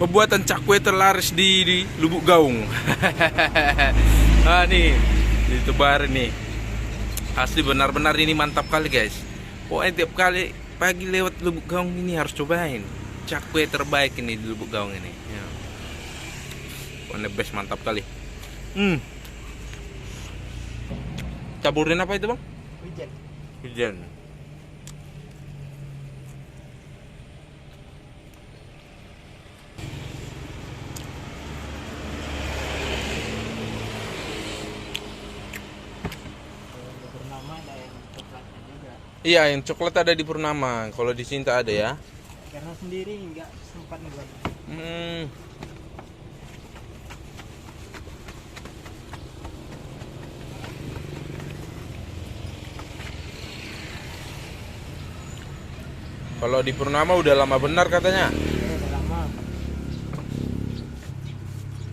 Pembuatan cakwe terlaris di Lubuk Gaung. Nah nih, di Tebar nih. Asli benar-benar ini mantap kali guys. Pokoknya tiap kali pagi lewat Lubuk Gaung ini harus cobain. Cakwe terbaik ini di Lubuk Gaung ini. Ya. Pokoknya best, mantap kali. Caburin apa itu bang? Hujan. Hujan. Bernama ada yang coklatnya juga. Iya, yang coklat ada di Purnama. Kalau di Sinta ada ya. Karena sendiri nggak sempat nyoba. Kalau di Purnama udah lama benar katanya. Udah lama.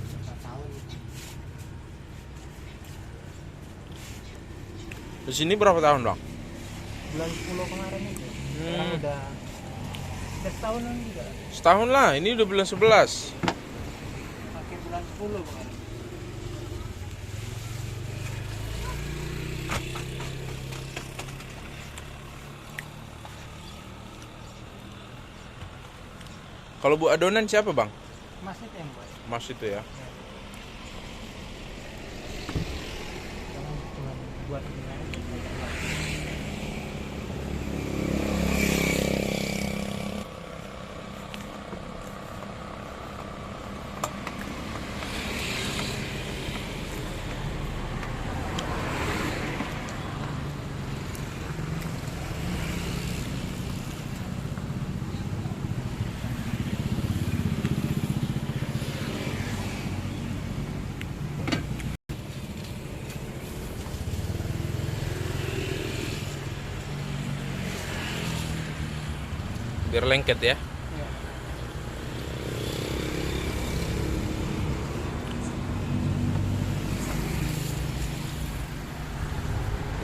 Berapa tahun? Di sini berapa tahun bang? Bulan 10 kemarin itu. Sekarang udah setahunan juga. Setahun lah, ini udah bulan 11. Akhir bulan 10 kemarin. Kalau bu adonan siapa bang? Masih yang buat. Mas itu ya. Sekarang cuma buat ini aja. Biar lengket ya. Iya.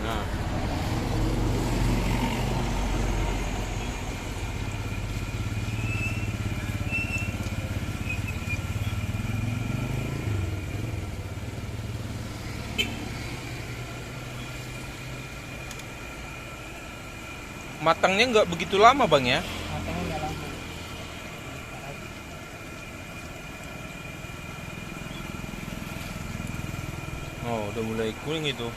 Nah. Matangnya nggak begitu lama bang ya. Matangnya nggak lama. Oh, udah mulai kuning itu.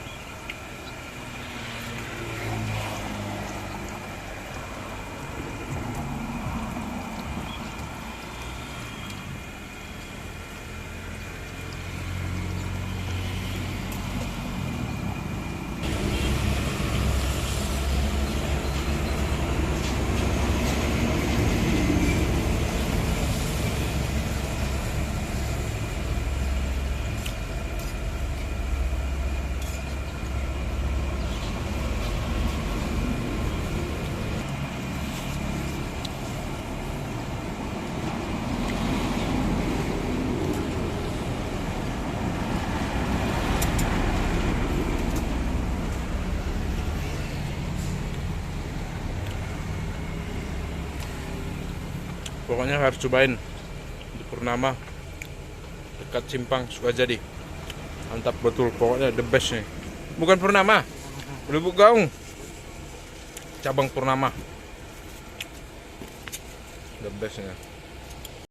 Pokoknya harus cobain di Purnama dekat Simpang Sukajadi. Mantap betul, pokoknya the best nih. Bukan Purnama, Lubuk Gaung, cabang Purnama, the best nya.